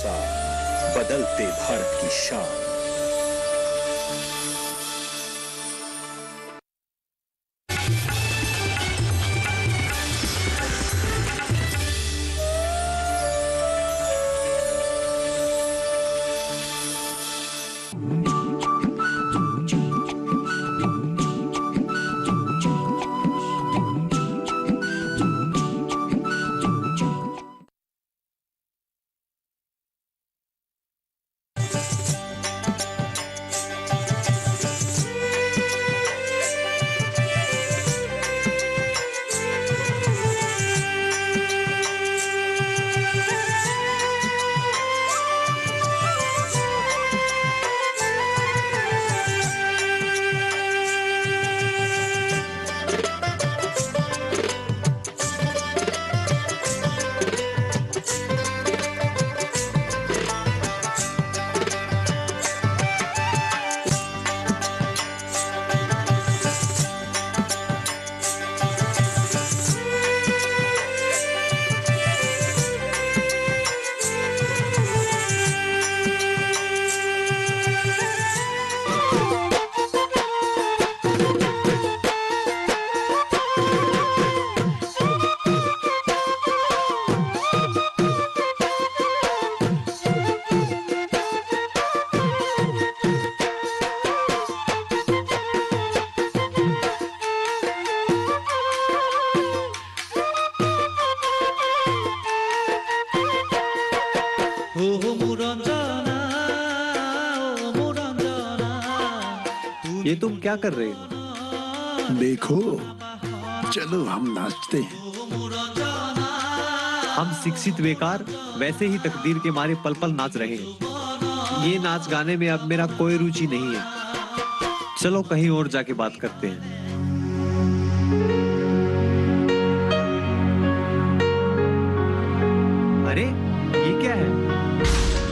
भरोसा, बदलते भारत की शान। ये तुम क्या कर रहे हो? देखो, चलो हम नाचते हैं। हम शिक्षित बेकार वैसे ही तकदीर के मारे पल पल नाच रहे हैं। ये नाच गाने में अब मेरा कोई रुचि नहीं है। चलो कहीं और जाके बात करते हैं। अरे ये क्या है?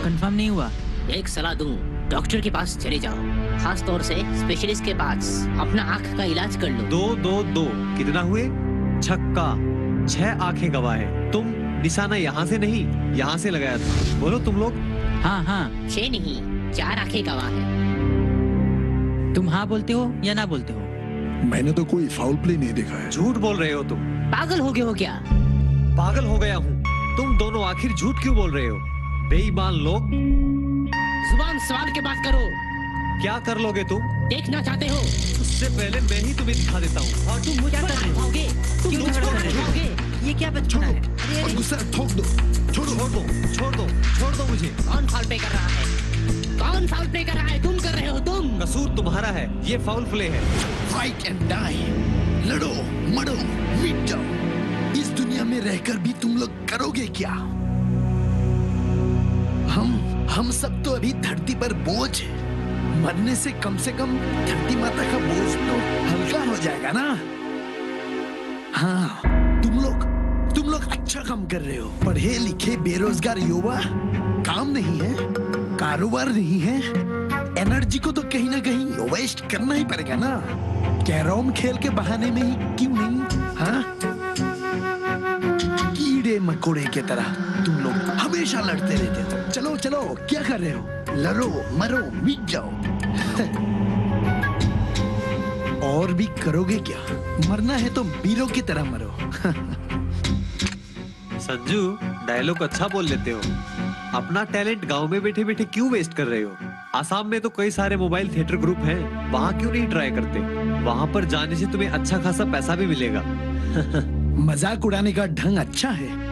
कंफर्म नहीं हुआ। एक सलाह दूं, डॉक्टर के पास चले जाओ, खास तौर से स्पेशलिस्ट के पास। अपना आँख का इलाज कर लो। 2 2 2 कितना हुए? छक्का। 6 आंखें गवाए। तुम निशाना यहाँ से नहीं, यहाँ से लगाया था। बोलो तुम लोग। हाँ हाँ। 6 नहीं, 4 आंखें गवाह है। तुम हाँ बोलते हो या ना बोलते हो? मैंने तो कोई फाउल प्ले नहीं देखा है। झूठ बोल रहे हो तुम। पागल हो गए हो क्या? पागल हो गया हूँ। तुम दोनों आखिर झूठ क्यों बोल रहे हो? बेईमान लोग। जुबान संभाल के बात करो। क्या कर लोगे तुम? देखना चाहते हो? उससे पहले मैं ही तुम्हें दिखा देता हूँ। और तुम मुझे पर दिखाओगे? तुम क्यों मुझ झगड़ा पर कर रहे हो? दिखाओगे? ये क्या बचपना है? अरे और अरे गुस्सा ठोक दो, छोड़ो। छोड़ दो मुझे। कौन फाउल प्ले कर रहा है? कौन फाउल प्ले कर रहा है? तुम कर रहे हो तुम। कसूर तुम्हारा है। ये फाउल प्ले है। फाइट एंड डाई, लड़ो, मरो, मिट जाओ। इस दुनिया में रहकर भी तुम लोग करोगे क्या? हम सब तो अभी धरती पर बोझ है। मरने से कम धरती माता का बोझ तो हल्का हो जाएगा ना? हाँ, तुम लोग अच्छा काम कर रहे हो। पढ़े लिखे बेरोजगार युवा, काम नहीं है, कारोबार नहीं है, एनर्जी को तो कहीं ना कहीं वेस्ट करना ही पड़ेगा ना। कैरम खेल के बहाने में ही क्यों नहीं? हाँ, कीड़े मकोड़े की तरह तुम लोग हमेशा लड़ते रहते हो। चलो चलो, क्या कर रहे हो? लड़ो, मरो, मिट जाओ। और भी करोगे क्या? मरना है तो वीरों की तरह मरो। संजू, डायलॉग अच्छा बोल लेते हो। अपना टैलेंट गांव में बैठे बैठे क्यों वेस्ट कर रहे हो? आसाम में तो कई सारे मोबाइल थिएटर ग्रुप हैं, वहाँ क्यों नहीं ट्राई करते? वहाँ पर जाने से तुम्हें अच्छा खासा पैसा भी मिलेगा। मजाक उड़ाने का ढंग अच्छा है।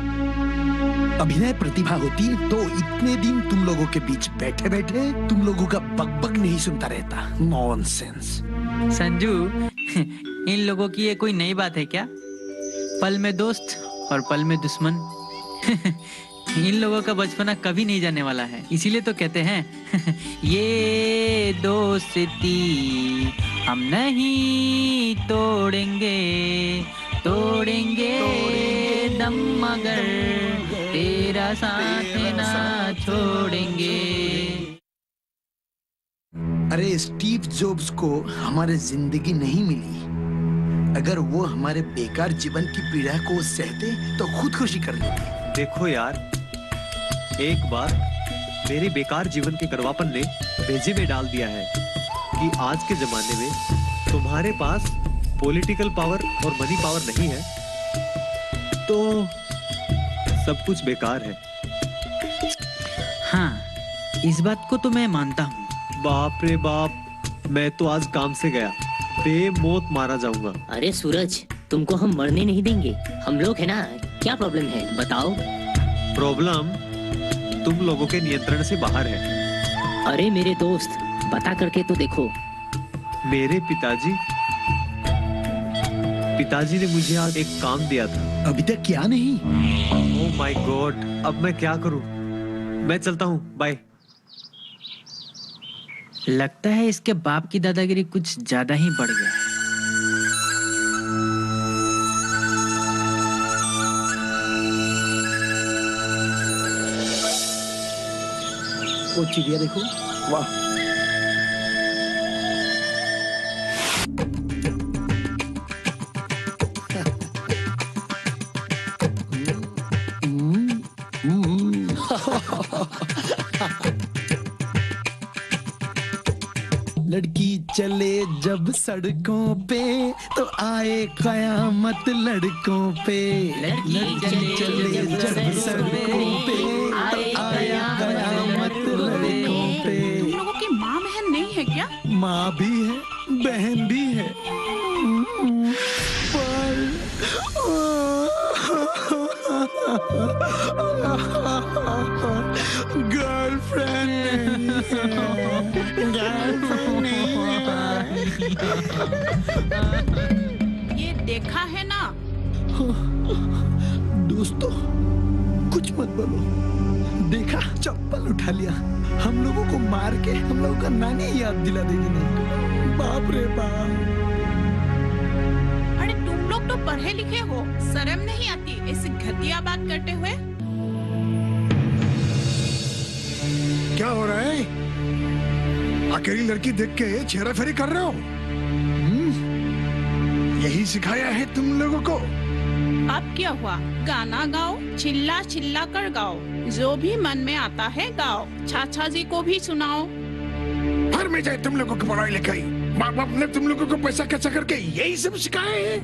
अभिनय प्रतिभा होती तो इतने दिन तुम लोगों के बीच बैठे बैठे तुम लोगों का बकबक नहीं सुनता रहता। नॉनसेंस। संजू, इन लोगों की ये कोई नई बात है क्या? पल में दोस्त और पल में दुश्मन। इन लोगों का बचपना कभी नहीं जाने वाला है। इसीलिए तो कहते हैं ये दोस्ती हम नहीं तोड़ेंगे, तोड़ेंगे दम मगर तेरा साथ ना छोड़ेंगे। अरे स्टीव जॉब्स को हमारी जिंदगी नहीं मिली। अगर वो हमारे बेकार जीवन की पीड़ा को सहते तो खुदकुशी कर लेते। देखो यार, एक बार मेरे बेकार जीवन के करवापन ने भेजे में डाल दिया है कि आज के जमाने में तुम्हारे पास पॉलिटिकल पावर और मनी पावर नहीं है तो सब कुछ बेकार है। हाँ, इस बात को तो मैं मानता हूँ। बाप रे बाप, मैं तो आज काम से गया बेमौत मारा जाऊंगा। अरे सूरज, तुमको हम मरने नहीं देंगे। हम लोग है ना, क्या प्रॉब्लम है बताओ। प्रॉब्लम तुम लोगों के नियंत्रण से बाहर है। अरे मेरे दोस्त, बता करके तो देखो। मेरे पिताजी ने मुझे आज एक काम दिया था। अभी तक क्या नहीं? ओह माय गॉड, अब मैं क्या करूं? मैं चलता हूं, बाय। लगता है इसके बाप की दादागिरी कुछ ज्यादा ही बढ़ गया है। वो चिड़िया देखो, वाह। लड़की चले जब सड़कों पे तो आए कयामत लड़कों पे। लड़की चले जब सड़कों पे तो आए कयामत लड़कों पे। तुम लोगों की माँ बहन नहीं है क्या? माँ भी है, बहन भी है, पर गर्लफ्रेंड नहीं है। ये देखा है ना? दोस्तों कुछ मत बोलो। देखा, चप्पल उठा लिया। हम लोगों को मार के हम लोगों का नानी याद दिला देगी। नहीं, बाप रे बाप। अरे तुम लोग तो पढ़े लिखे हो, शर्म नहीं आती ऐसी घटिया बात करते हुए? क्या हो रहा है? अकेली लड़की देख के चेहरा फेरी कर रहे हो? यही सिखाया है तुम लोगों को? अब क्या हुआ? गाना गाओ, चिल्ला चिल्ला कर गाओ, जो भी मन में आता है गाओ, चाचा जी को भी सुनाओ। घर में जाए तुम लोगों की पढ़ाई लिखाई। माँ बाप ने तुम लोगों को पैसा खर्चा करके यही सब सिखाया है।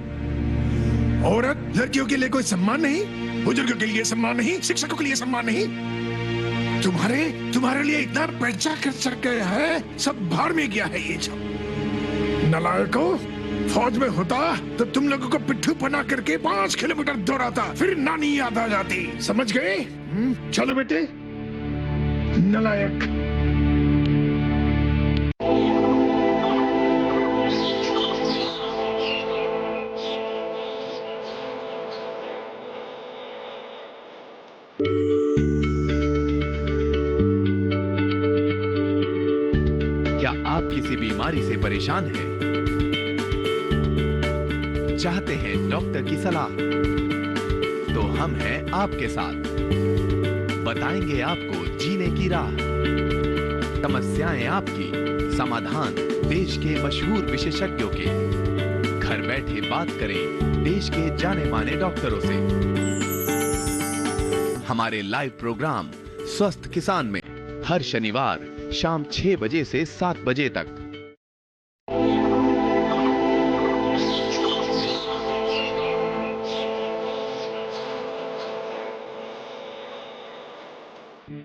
औरत लड़कियों के लिए कोई सम्मान नहीं, बुजुर्गों के लिए सम्मान नहीं, शिक्षकों के लिए सम्मान नहीं। तुम्हारे लिए इतना पैसा खर्चा गया है, सब भाड़ में गया है ये सब। नालायकों, फौज में होता तो तुम लोगों को पिट्ठू बना करके 5 किलोमीटर दौड़ाता, फिर नानी याद आ जाती। समझ गए? चलो बेटे, नालायक। क्या आप किसी बीमारी से परेशान हैं? चाहते हैं डॉक्टर की सलाह? तो हम हैं आपके साथ। बताएंगे आपको जीने की राह। समस्याएं आपकी, समाधान देश के मशहूर विशेषज्ञों के। घर बैठे बात करें देश के जाने माने डॉक्टरों से। हमारे लाइव प्रोग्राम स्वस्थ किसान में हर शनिवार शाम 6 बजे से 7 बजे तक।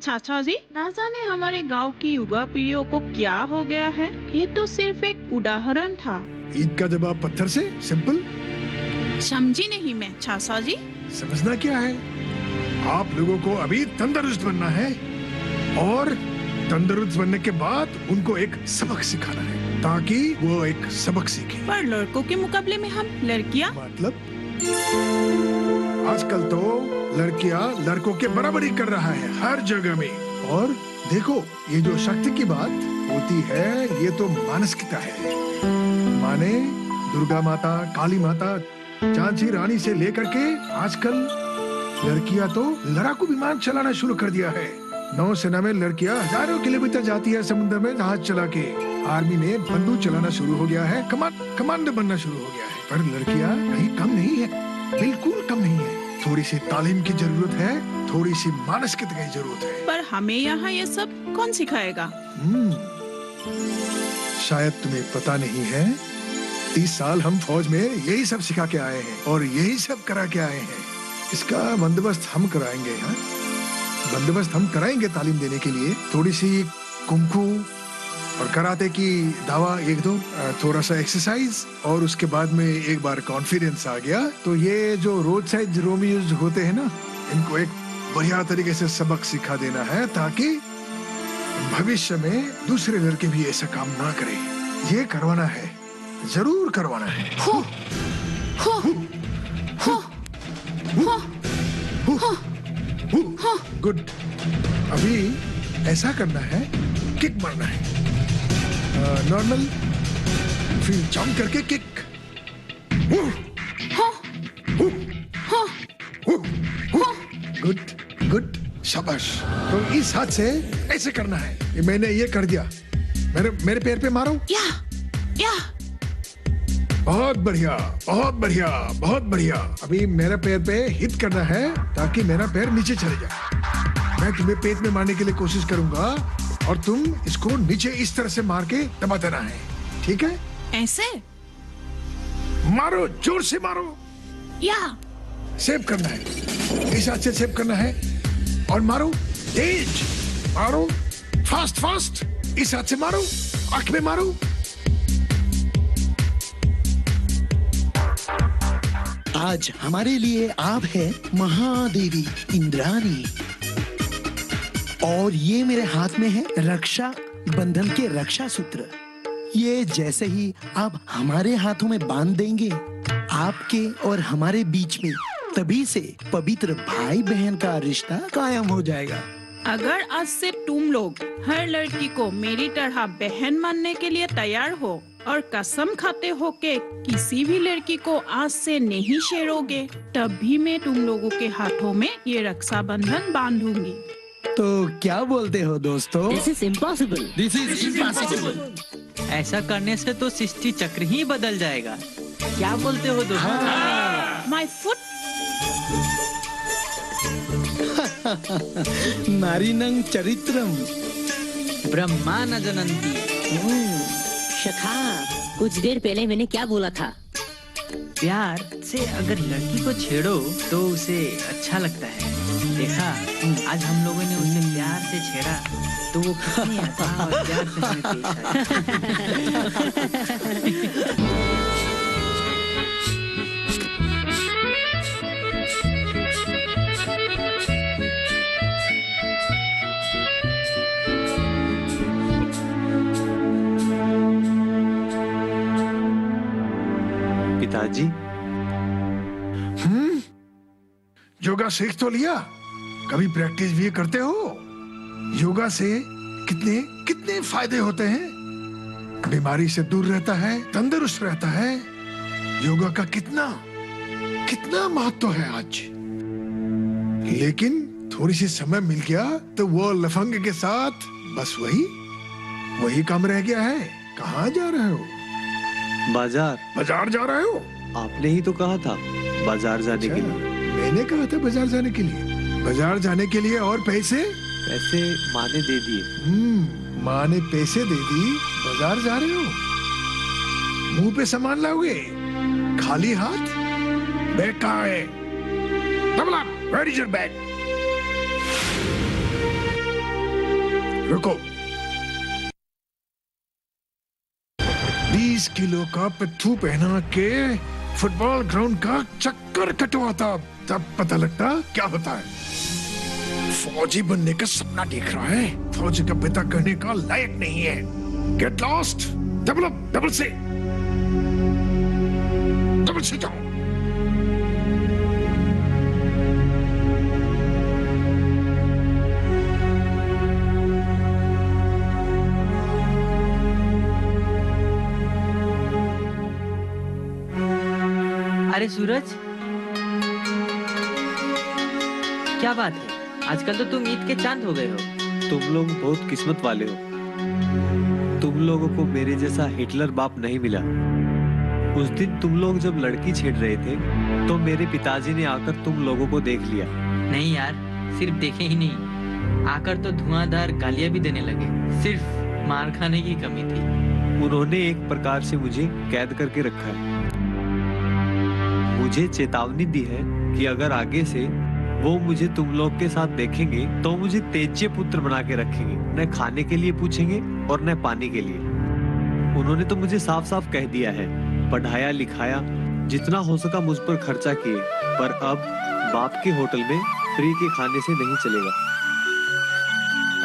चाचा जी, ना जाने हमारे गांव की युवा पीढ़ियों को क्या हो गया है। ये तो सिर्फ एक उदाहरण था। ईद का जवाब पत्थर से, सिंपल। समझी नहीं मैं चाचा जी। समझना क्या है? आप लोगों को अभी तंदुरुस्त बनना है और तंदुरुस्त बनने के बाद उनको एक सबक सिखाना है ताकि वो एक सबक सीखे। पर लड़कों के मुकाबले में हम लड़कियां? मतलब आजकल तो लड़कियां लड़कों के बराबरी कर रहा है हर जगह में। और देखो, ये जो शक्ति की बात होती है, ये तो मानसिकता है। माने दुर्गा माता, काली माता, झांसी रानी से लेकर के आजकल लड़कियां तो लड़ाकू विमान चलाना शुरू कर दिया है। नौसेना में लड़कियां हजारों किलोमीटर जाती है समुद्र में जहाज चला के। आर्मी में बंदूक चलाना शुरू हो गया है, कमांडर बनना शुरू हो गया है। पर लड़कियां कहीं कम नहीं है, बिल्कुल कम नहीं है। थोड़ी सी तालीम की जरूरत है, थोड़ी सी मानसिकता की जरूरत है। पर हमें यहाँ ये सब कौन सिखाएगा? शायद तुम्हें पता नहीं है, 30 साल हम फौज में यही सब सिखा के आए हैं और यही सब करा के आए हैं। इसका बंदोबस्त हम कराएंगे। हाँ, बंदोबस्त हम कराएंगे तालीम देने के लिए। थोड़ी सी कुंफू और कराटे की दावा, एक दो थोड़ा सा एक्सरसाइज, और उसके बाद में एक बार कॉन्फिडेंस आ गया तो ये जो रोड साइड रोमियोज होते हैं ना, इनको एक बढ़िया तरीके से सबक सिखा देना है ताकि भविष्य में दूसरे लड़के भी ऐसा काम ना करें। ये करवाना है, जरूर करवाना है। गुड। अभी ऐसा करना है, किक मारना है, नॉर्मल, फिर जंप करके किक। गुड गुड, शाबाश। तो इस हाथ से ऐसे करना है। मैंने ये कर दिया, मेरे पैर पे मारो। या बहुत बढ़िया, बहुत बढ़िया, बहुत बढ़िया। अभी मेरे पैर पे हिट करना है ताकि मेरा पैर नीचे चले जाए। मैं तुम्हें पेट में मारने के लिए कोशिश करूंगा और तुम इसको नीचे इस तरह से मार के दबा देना है, ठीक है? ऐसे मारो, जोर से मारो। या सेव करना है, इस हाथ से सेव करना है और मारो, तेज मारो, फास्ट फास्ट। इस हाथ से मारो, आंख में मारो। आज हमारे लिए आप है महादेवी इंद्राणी, और ये मेरे हाथ में है रक्षा बंधन के रक्षा सूत्र। ये जैसे ही आप हमारे हाथों में बांध देंगे, आपके और हमारे बीच में तभी से पवित्र भाई बहन का रिश्ता कायम हो जाएगा। अगर आज से तुम लोग हर लड़की को मेरी तरह बहन मानने के लिए तैयार हो और कसम खाते हो कि किसी भी लड़की को आज से नहीं छेड़ोगे, तब भी मैं तुम लोगों के हाथों में ये रक्षाबंधन बांधूंगी। तो क्या बोलते हो दोस्तों? This is impossible. This is impossible. ऐसा करने से तो सृष्टि चक्र ही बदल जाएगा। क्या बोलते हो दोस्तों? My foot. नारीनं चरित्रम ब्रह्मा न जनंती। शखा, कुछ देर पहले मैंने क्या बोला था? प्यार से अगर लड़की को छेड़ो तो उसे अच्छा लगता है। देखा, आज हम लोगों ने उसे प्यार से छेड़ा तो वो कितनी आसान और प्यार से हमें पेश आई। पिताजी, योगा सीख तो लिया, कभी प्रैक्टिस भी करते हो? योगा से कितने कितने फायदे होते हैं। बीमारी से दूर रहता है, तंदुरुस्त रहता है। योगा का कितना कितना महत्व है आज। लेकिन थोड़ी सी समय मिल गया तो वो लफंग के साथ बस वही काम रह गया है। कहाँ जा रहे हो? बाजार जा रहे हो? आपने ही तो कहा था बाजार जाने के लिए। मैंने कहा था बाजार जाने के लिए। बाजार जाने के लिए और पैसे माँ ने दे दिए। माँ ने पैसे दे दी, बाजार जा रहे हो? मुंह पे सामान लाओगे, खाली हाथ? बैग कहाँ है? Where is your bag? रुको। 20 किलो का पिट्ठू पहना के फुटबॉल ग्राउंड का चक्कर कटवाता, तब पता लगता क्या होता है। फौजी बनने का सपना देख रहा है, फौजी का पिता कहने का लायक नहीं है। Get lost. डबल से जाओ। अरे सूरज, क्या बात है? आजकल तो तुम ईद के चांद हो गए हो। तुम लोग बहुत किस्मत वाले हो। तुम लोगों को मेरे जैसा हिटलर बाप नहीं मिला। उस दिन तुम लोग जब लड़की छेड़ रहे थे तो मेरे पिताजी ने आकर तुम लोगों को देख लिया। नहीं यार, सिर्फ देखे ही नहीं, आकर तो धुआंधार गालियां भी देने लगे। सिर्फ मार खाने की कमी थी। उन्होंने एक प्रकार से मुझे कैद करके रखा है। मुझे चेतावनी दी है कि अगर आगे से वो मुझे तुम लोग के साथ देखेंगे तो मुझे तेज्य पुत्र बना के रखेंगे, न खाने के लिए पूछेंगे और न पानी के लिए। उन्होंने तो मुझे साफ साफ कह दिया है, पढ़ाया लिखाया, जितना हो सका मुझ पर खर्चा किए, पर अब बाप के होटल में फ्री के खाने से नहीं चलेगा।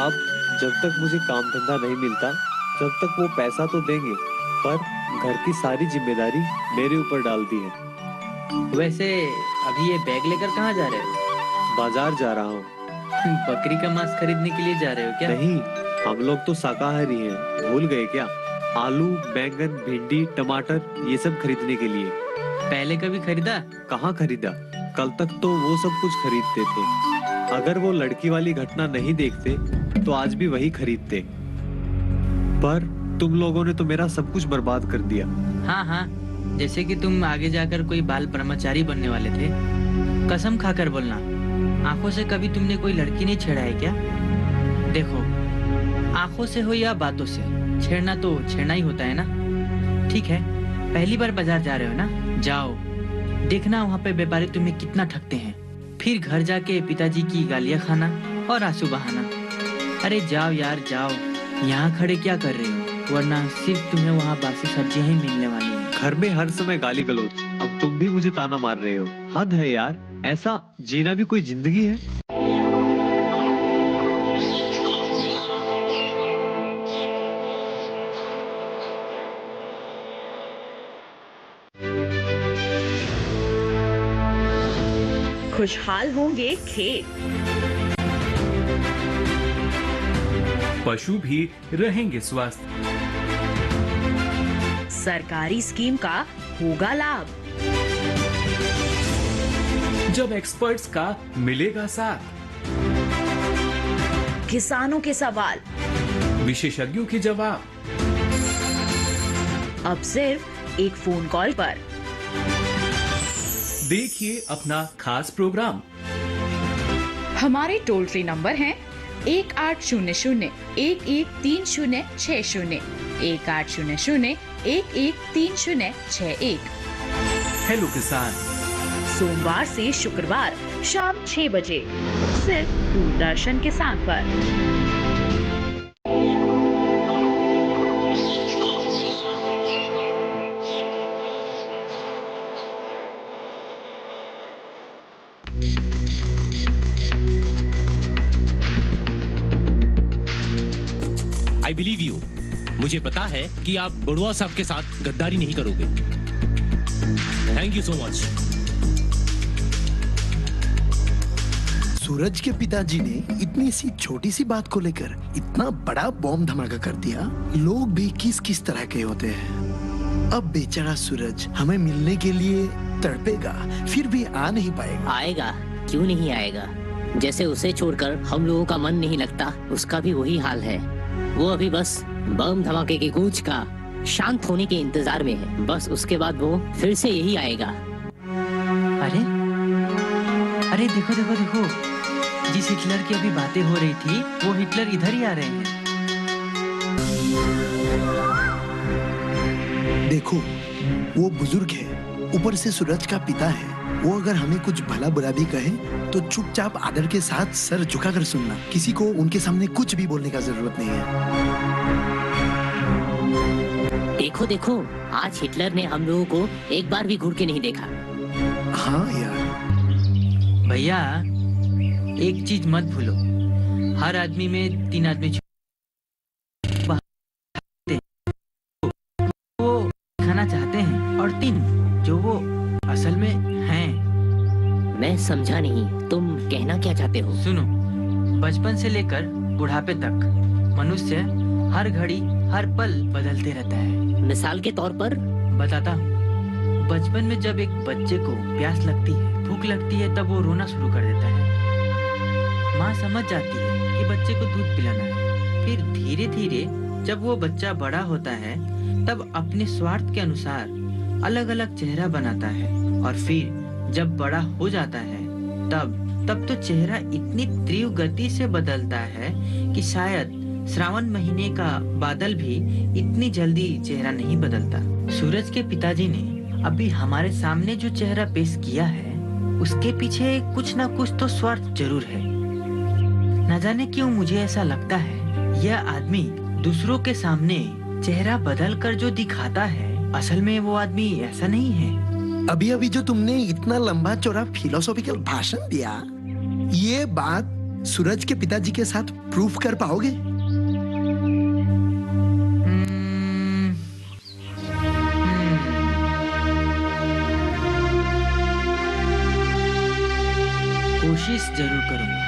अब जब तक मुझे काम धंधा नहीं मिलता तब तक वो पैसा तो देंगे, पर घर की सारी जिम्मेदारी मेरे ऊपर डाल दी है। वैसे अभी ये बैग लेकर कहाँ जा रहे हो? बाजार जा रहा हूँ। बकरी का मांस खरीदने के लिए जा रहे हो क्या? नहीं, हम लोग तो शाकाहारी हैं, भूल गए क्या? आलू, बैंगन, भिंडी, टमाटर ये सब खरीदने के लिए। पहले कभी खरीदा? कहाँ खरीदा? कल तक तो वो सब कुछ खरीदते थे। अगर वो लड़की वाली घटना नहीं देखते तो आज भी वही खरीदते। पर तुम लोगों ने तो मेरा सब कुछ बर्बाद कर दिया। हाँ हाँ, जैसे कि तुम आगे जाकर कोई बाल ब्रह्मचारी बनने वाले थे। कसम खाकर बोलना, आंखों से कभी तुमने कोई लड़की नहीं छेड़ा है क्या? देखो, आंखों से हो या बातों से, छेड़ना तो छेड़ना ही होता है ना। ठीक है, पहली बार बाजार जा रहे हो ना, जाओ, देखना वहाँ पे व्यापारी तुम्हें कितना ठगते हैं। फिर घर जाके पिताजी की गालियाँ खाना और आंसू बहाना। अरे जाओ यार जाओ, यहाँ खड़े क्या कर रहे हो? वरना सिर्फ तुम्हें वहाँ बासी सब्जियाँ ही मिलने वाली हैं। घर में हर समय गाली गलौज, अब तुम भी मुझे ताना मार रहे हो। हद है यार, ऐसा जीना भी कोई जिंदगी है? खुशहाल होंगे खेत, पशु भी रहेंगे स्वस्थ, सरकारी स्कीम का होगा लाभ, जब एक्सपर्ट्स का मिलेगा साथ, किसानों के सवाल, विशेषज्ञों के जवाब, अब सिर्फ एक फोन कॉल पर। देखिए अपना खास प्रोग्राम। हमारे टोल फ्री नंबर हैं 1800-113060, 1800-113061। हेलो किसान, सोमवार से शुक्रवार शाम 6 बजे सिर्फ दूरदर्शन किसान पर। I believe you. मुझे पता है कि आप बड़ुआ साहब के साथ गद्दारी नहीं करोगे। Thank you so much. Suraj के पिताजी ने इतनी सी छोटी सी बात को लेकर इतना बड़ा बॉम्ब धमाका कर दिया। लोग भी किस किस तरह के होते हैं। अब बेचारा सूरज हमें मिलने के लिए तड़पेगा, फिर भी आ नहीं पाएगा। आएगा, क्यों नहीं आएगा? जैसे उसे छोड़कर हम लोगों का मन नहीं लगता, उसका भी वही हाल है। वो अभी बस बम धमाके की गूंज का शांत होने के इंतजार में है। बस उसके बाद वो फिर से यही आएगा। अरे अरे देखो देखो देखो, जिस हिटलर की अभी बातें हो रही थी वो हिटलर इधर ही आ रहे हैं। देखो, वो बुजुर्ग है, ऊपर से सूरज का पिता है। वो अगर हमें कुछ भला बुरा भी कहे तो चुपचाप आदर के साथ सर झुकाकर सुनना। किसी को उनके सामने कुछ भी बोलने का जरूरत नहीं है। देखो देखो, आज हिटलर ने हम लोगों को एक बार भी घूर के नहीं देखा। हाँ यार। भैया, एक चीज मत भूलो, हर आदमी में 3 आदमी वो खाना चाहते हैं और 3 जो वो असल में हैं। मैं समझा नहीं, तुम कहना क्या चाहते हो? सुनो, बचपन से लेकर बुढ़ापे तक मनुष्य हर घड़ी हर पल बदलते रहता है। मिसाल के तौर पर बताता हूँ। बचपन में जब एक बच्चे को प्यास लगती है, भूख लगती है, तब वो रोना शुरू कर देता है। माँ समझ जाती है कि बच्चे को दूध पिलाना है। फिर धीरे धीरे जब वो बच्चा बड़ा होता है, तब अपने स्वार्थ के अनुसार अलग अलग चेहरा बनाता है और फिर जब बड़ा हो जाता है तब तो चेहरा इतनी तीव्र गति से बदलता है कि शायद श्रावण महीने का बादल भी इतनी जल्दी चेहरा नहीं बदलता। सूरज के पिताजी ने अभी हमारे सामने जो चेहरा पेश किया है उसके पीछे कुछ ना कुछ तो स्वार्थ जरूर है। न जाने क्यों मुझे ऐसा लगता है यह आदमी दूसरों के सामने चेहरा बदल कर जो दिखाता है असल में वो आदमी ऐसा नहीं है। अभी अभी जो तुमने इतना लंबा चौड़ा फिलोसॉफिकल भाषण दिया, ये बात सूरज के पिताजी के साथ प्रूफ कर पाओगे? कोशिश जरूर करूंगा।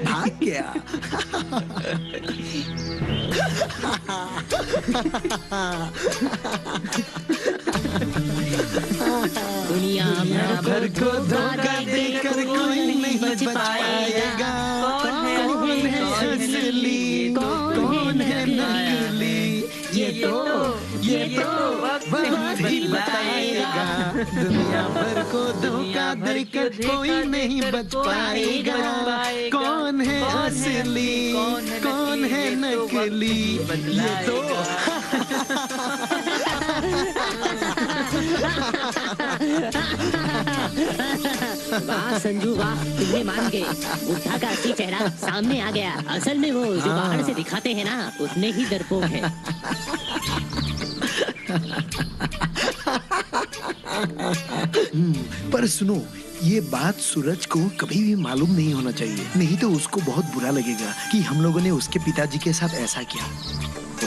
भाग गया। दुनिया भर को धोखा देकर कोई नहीं बच पाएगा। कौन है असली, कौन है नकली, ये तो वक्त ही बताएगा। दुनिया भर को धोखा देकर कोई नहीं बच पाएगा। कौन है असली, कौन है नकली, ये तो वाह संजू वाह, तुमने मान गए। बुद्धा का असली चेहरा सामने आ गया। असल में वो जो बाहर से दिखाते हैं ना, उतने ही डरपोक है। पर सुनो, ये बात सूरज को कभी भी मालूम नहीं होना चाहिए, नहीं तो उसको बहुत बुरा लगेगा कि हम लोगों ने उसके पिताजी के साथ ऐसा किया।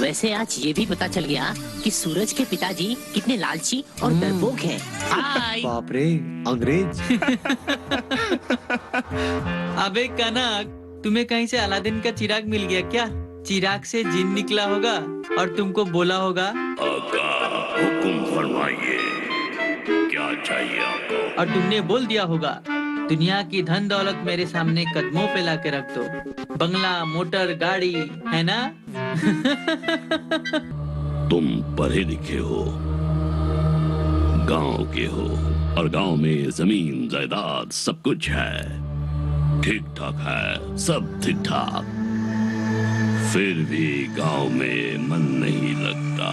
वैसे आज ये भी पता चल गया कि सूरज के पिताजी कितने लालची और डरपोक हैं। बाप रे, अंग्रेज। अबे कनक, तुम्हें कहीं से अलादीन का चिराग मिल गया क्या? चिराग से जिन निकला होगा और तुमको बोला होगा हुकुम फरमाइए, क्या चाहिए आपको? और तुमने बोल दिया होगा दुनिया की धन दौलत मेरे सामने कदमों पे लाके रख दो, बंगला, मोटर, गाड़ी, है ना? तुम पढ़े लिखे हो, गांव के हो, और गांव में जमीन जायदाद सब कुछ है, ठीक ठाक है, सब ठीक ठाक। फिर भी गांव में मन नहीं लगता।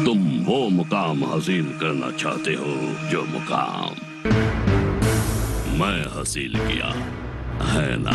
तुम वो मुकाम हासिल करना चाहते हो जो मुकाम मैं हासिल किया है ना?